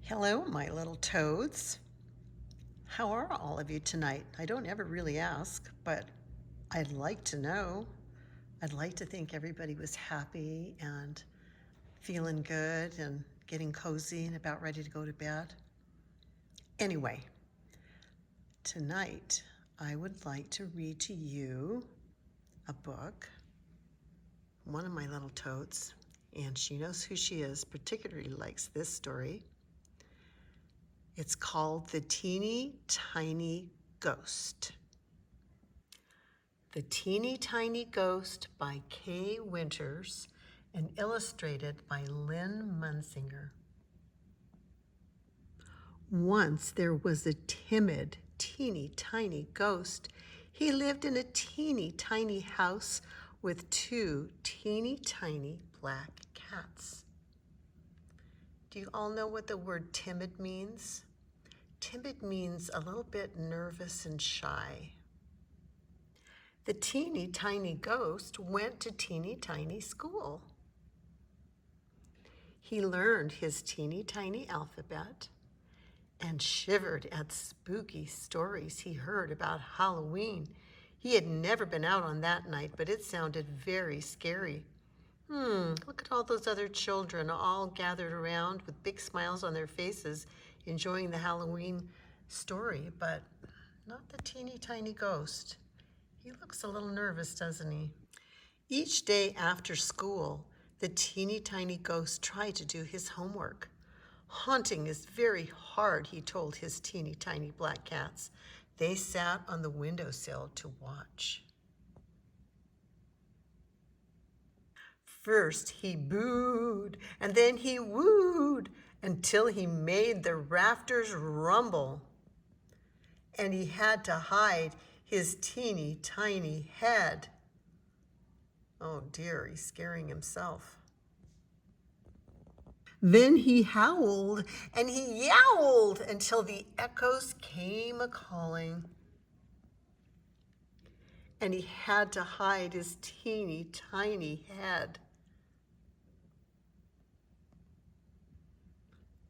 Hello, my little toads. How are all of you tonight? I don't ever really ask, but I'd like to know. I'd like to think everybody was happy and feeling good and getting cozy and about ready to go to bed. Anyway, tonight I would like to read to you a book, one of my little toads, and she knows who she is, particularly likes this story. It's called The Teeny Tiny Ghost. The Teeny Tiny Ghost by Kay Winters and illustrated by Lynn Munsinger. Once there was a timid, teeny tiny ghost. He lived in a teeny tiny house with two teeny tiny black cats. Do you all know what the word timid means? Timid means a little bit nervous and shy. The teeny tiny ghost went to teeny tiny school. He learned his teeny tiny alphabet and shivered at spooky stories he heard about Halloween. He had never been out on that night, but it sounded very scary. Look at all those other children all gathered around with big smiles on their faces, enjoying the Halloween story, but not the teeny tiny ghost. He looks a little nervous, doesn't he? Each day after school, the teeny tiny ghost tried to do his homework. Haunting is very hard, he told his teeny tiny black cats. They sat on the windowsill to watch. First he booed, and then he wooed, until he made the rafters rumble. And he had to hide his teeny tiny head. Oh dear, he's scaring himself. Then he howled and he yowled until the echoes came a-calling. And he had to hide his teeny tiny head.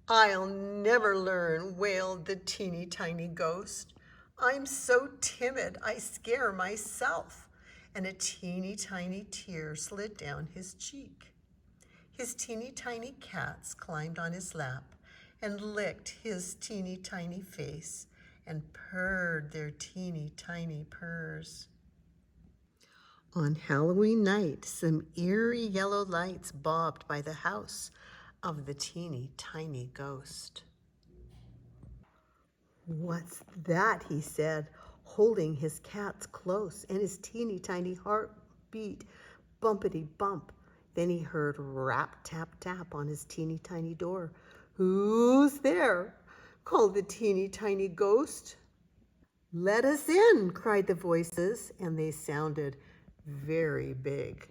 I'll never learn, wailed the teeny tiny ghost. I'm so timid, I scare myself. And a teeny tiny tear slid down his cheek. His teeny tiny cats climbed on his lap and licked his teeny tiny face and purred their teeny tiny purrs. On Halloween night, some eerie yellow lights bobbed by the house of the teeny tiny ghost. What's that? He said, holding his cats close, and his teeny tiny heart beat bumpity bump. Then he heard rap tap tap on his teeny tiny door. Who's there? Called the teeny tiny ghost. Let us in, cried the voices, and they sounded very big.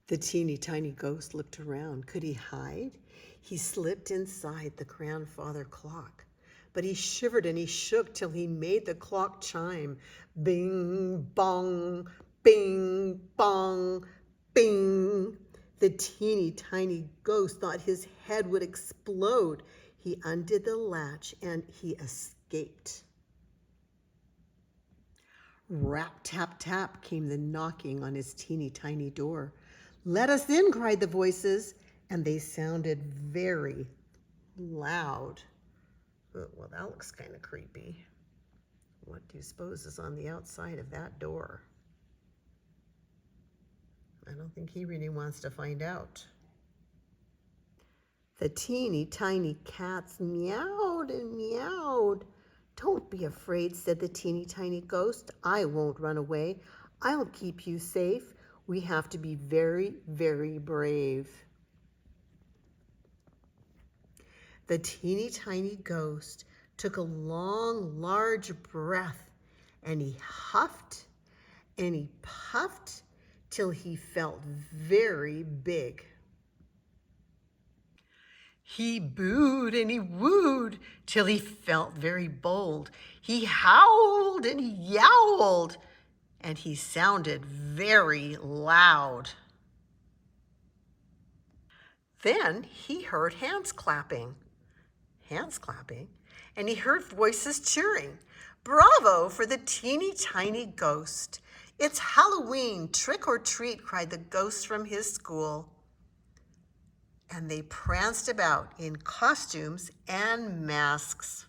The teeny tiny ghost looked around. Could he hide? He slipped inside the grandfather clock, but he shivered and he shook till he made the clock chime. Bing, bong, bing, bong, bing. The teeny tiny ghost thought his head would explode. He undid the latch and he escaped. Rap, tap, tap came the knocking on his teeny tiny door. Let us in, cried the voices, and they sounded very loud. Well, that looks kind of creepy. What do you suppose is on the outside of that door? I don't think he really wants to find out. The teeny tiny cats meowed and meowed. Don't be afraid, said the teeny tiny ghost. I won't run away. I'll keep you safe. We have to be very, very brave. The teeny tiny ghost took a long, large breath, and he huffed and he puffed till he felt very big. He booed and he wooed till he felt very bold. He howled and he yowled, and he sounded very loud. Then he heard hands clapping, and he heard voices cheering. Bravo for the teeny tiny ghost. It's Halloween, trick or treat, cried the ghost from his school. And they pranced about in costumes and masks.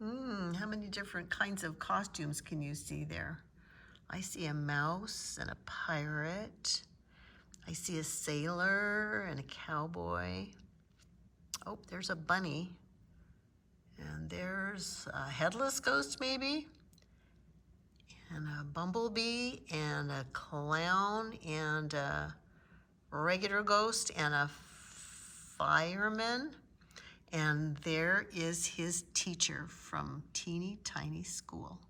How many different kinds of costumes can you see there? I see a mouse and a pirate. I see a sailor and a cowboy. Oh, there's a bunny. And there's a headless ghost maybe, and a bumblebee, and a clown, and a regular ghost, and a fireman. And there is his teacher from teeny tiny school.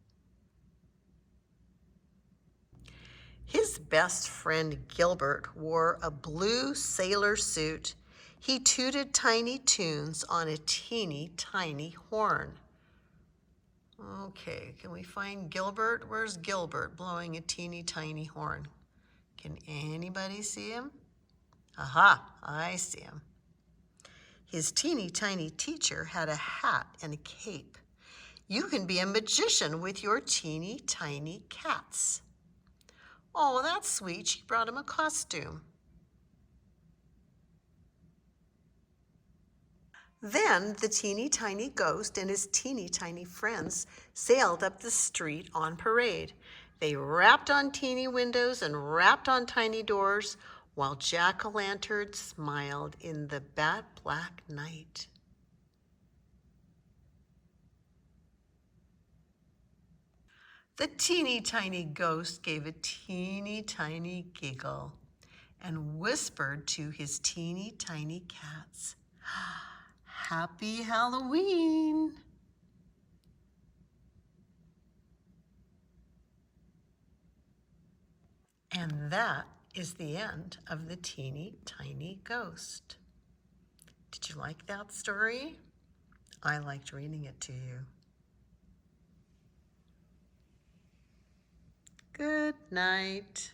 His best friend Gilbert wore a blue sailor suit. He tooted tiny tunes on a teeny tiny horn. Okay, can we find Gilbert? Where's Gilbert blowing a teeny tiny horn? Can anybody see him? Aha, I see him. His teeny tiny teacher had a hat and a cape. You can be a magician with your teeny tiny cats. Oh, that's sweet. She brought him a costume. Then the teeny tiny ghost and his teeny tiny friends sailed up the street on parade. They rapped on teeny windows and rapped on tiny doors while jack-o'-lanterns smiled in the bat black night. The teeny tiny ghost gave a teeny tiny giggle and whispered to his teeny tiny cats, Happy Halloween! And that is the end of the teeny tiny ghost. Did you like that story? I liked reading it to you. Good night.